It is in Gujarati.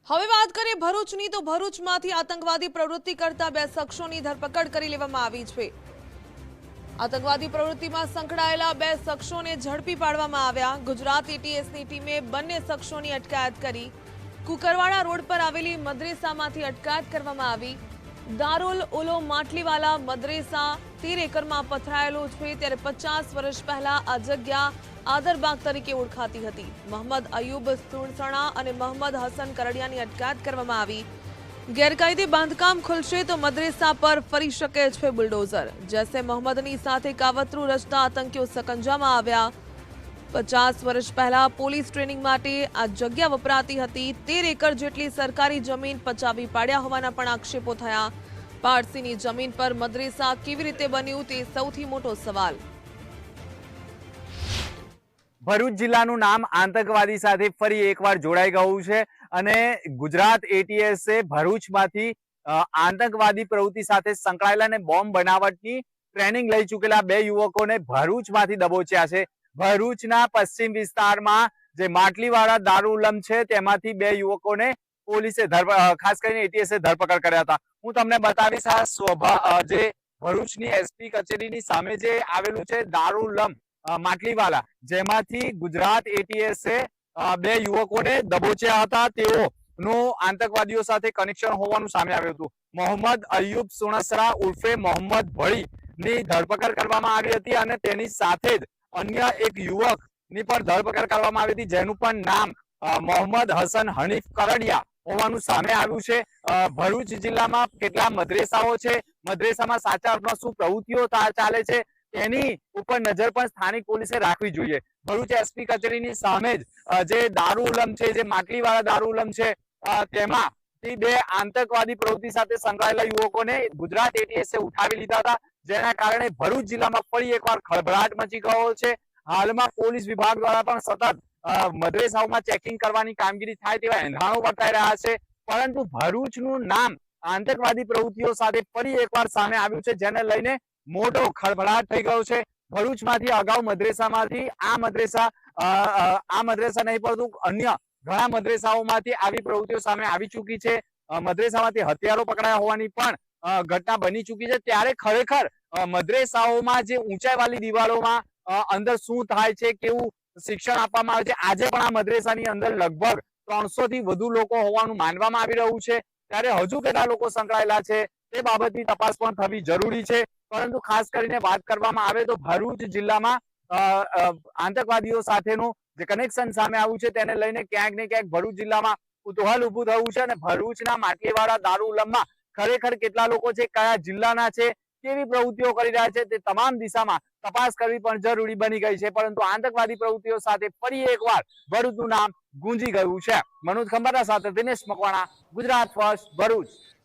હવે વાત કરીએ ભરૂચની તો ભરૂચમાંથી આતંકવાદી પ્રવૃત્તિ કરતા બે શખ્સોની ધરપકડ કરી લેવામાં આવી છે। આતંકવાદી પ્રવૃત્તિમાં સંકળાયેલા બે શખ્સોને ઝડપી પાડવામાં આવ્યા। ગુજરાત એટીએસની ટીમે બંને શખ્સોની અટકાયત કરી। કુકરવાડા રોડ પર આવેલી મદ્રેસામાંથી અટકાયત કરવામાં આવી। દારુલ ઉલૂમ માટલીવાલા મદ્રેસા 13 એકરમાં પથરાયેલો છે, ત્યારે 50 વર્ષ પહેલા આ જગ્યા આદરબાગ તરીકે ઓળખાતી હતી। મોહમ્મદ અયુબ સુણસણા અને મોહમ્મદ હસન કરડિયાની અટકાયત કરવામાં આવી। ગેરકાયદે બાંધકામ ખુલશે તો મદ્રેસા પર ફરી શકે છે બુલડોઝર। જૈસે મોહમ્મદની સાથે કાવતરું રચતા આતંકીઓ સકંજામાં આવ્યા। 50 વર્ષ પહેલા પોલીસ ટ્રેનિંગ માટે આ જગ્યા વપરાતી હતી। 13 એકર જેટલી સરકારી જમીન પચાવી પાડ્યા હોવાના પણ આક્ષેપો થયા। પારસીની જમીન પર મદ્રેસા કેવી રીતે બન્યું તે સૌથી મોટો સવાલ। ભરૂચ જિલ્લાનું નામ આતંકવાદી સાથે ફરી એકવાર જોડાઈ ગયું છે અને ગુજરાત એટીએસે ભરૂચમાંથી આતંકવાદી પ્રવૃત્તિ સાથે સંકળાયેલા અને બોમ્બ બનાવટની ટ્રેનિંગ લઈ ચૂકેલા બે યુવકોને ભરૂચમાંથી દબોચ્યા છે। ભરૂચના પશ્ચિમ વિસ્તારમાં જે માટલીવાળા દારૂલમ છે તેમાંથી બે યુવકોને પોલીસે ખાસ કરીને એટીએસે ધરપકડ કર્યા હતા। હું તમને બતાવીશ આ જે ભરૂચની એસપી કચેરીની સામે જે આવેલું છે દારૂલમ માટલીવાલા, જેમાંથી ગુજરાત એટીએસે બે યુવકોને દબોચ્યા હતા। તેઓનું આતંકવાદીઓ સાથે કનેક્શન હોવાનું સામે આવ્યું હતું। મોહમ્મદ અયુબ સુણસરા ઉર્ફે મોહમ્મદ ભળી ની ધરપકડ કરવામાં આવી હતી અને તેની સાથે જ અન્ય એક યુવકની પણ ધરપકડ કરવામાં આવી હતી, જેનું પણ નામ મોહમ્મદ હસન હનીફ કરડિયા હોવાનું સામે આવ્યું છે। ભરૂચ જિલ્લામાં કેટલા મદ્રેસાઓ છે, મદ્રેસામાં સાચા અર્થમાં શું પ્રવૃત્તિઓ ચાલે છે તેની ઉપર નજર પણ સ્થાનિક પોલીસે રાખવી જોઈએ। ભરૂચ એસપી કચેરીની સામે જ જે દારૂલમ છે, જે માટલીવાળા દારૂલમ છે, તેમાંથી બે આતંકવાદી પ્રવૃત્તિ સાથે સંકળાયેલા યુવકોને ગુજરાત એટીએસે ઉઠાવી લીધા હતા, જેના કારણે ભરૂચ જિલ્લામાં ફરી એકવાર ખળભળાટ મચી ગયો છે। હાલમાં પોલીસ વિભાગ દ્વારા પણ સતત મદ્રેસાઓમાં ચેકિંગ કરવાની કામગીરી થાય તેવા એંધાણો વર્તાઈ રહ્યા છે, પરંતુ ભરૂચનું નામ આતંકવાદી પ્રવૃત્તિઓ સાથે ફરી એકવાર સામે આવ્યું છે, જેને લઈને મોટો ખળભળાટ થઈ ગયો છે। ભરૂચમાંથી અગાઉ મદ્રેસામાંથી આ મદ્રેસા નહીં પરંતુ અન્ય ઘણા મદ્રેસાઓમાંથી આવી પ્રવૃત્તિઓ સામે આવી ચૂકી છે। મદ્રેસામાંથી હથિયારો પકડાયા હોવાની પણ ઘટના બની ચૂકી છે। ત્યારે ખરેખર મદ્રેસાઓમાં જે ઊંચાઈવાળી દિવાલોમાં અંદર શું થાય છે, કેવું શિક્ષણ આપવામાં આવે છે, આજે પણ આ મદ્રેસાની અંદર લગભગ 300 થી વધુ લોકો હોવાનું માનવામાં આવી રહ્યું છે। ત્યારે હજુ કેટલા લોકો સંકળાયેલા છે તે બાબતની તપાસ પણ થવી જરૂરી છે। પરંતુ ખાસ કરીને વાત કરવામાં આવે તો ભરૂચ જિલ્લામાં આતંકવાદીઓ સાથેનું જે કનેક્શન સામે આવ્યું છે તેને લઈને ક્યાંક ને ક્યાંક ભરૂચ જિલ્લામાં કુતૂહલ ઊભું થયું છે અને ભરૂચના માટલીવાળા દારૂલમમાં ખરેખર કેટલા લોકો છે, કયા જિલ્લાના છે, કેવી પ્રવૃત્તિઓ કરી રહ્યા છે તે તમામ દિશામાં તપાસ કરવી પણ જરૂરી બની ગઈ છે। પરંતુ આતંકવાદી પ્રવૃત્તિઓ સાથે ફરી એકવાર ભરૂચનું નામ ગુંજી ગયું છે। મનોજ ખંભાતા સાથે દિનેશ મકવાણા, ગુજરાત ફર્સ્ટ, ભરૂચ।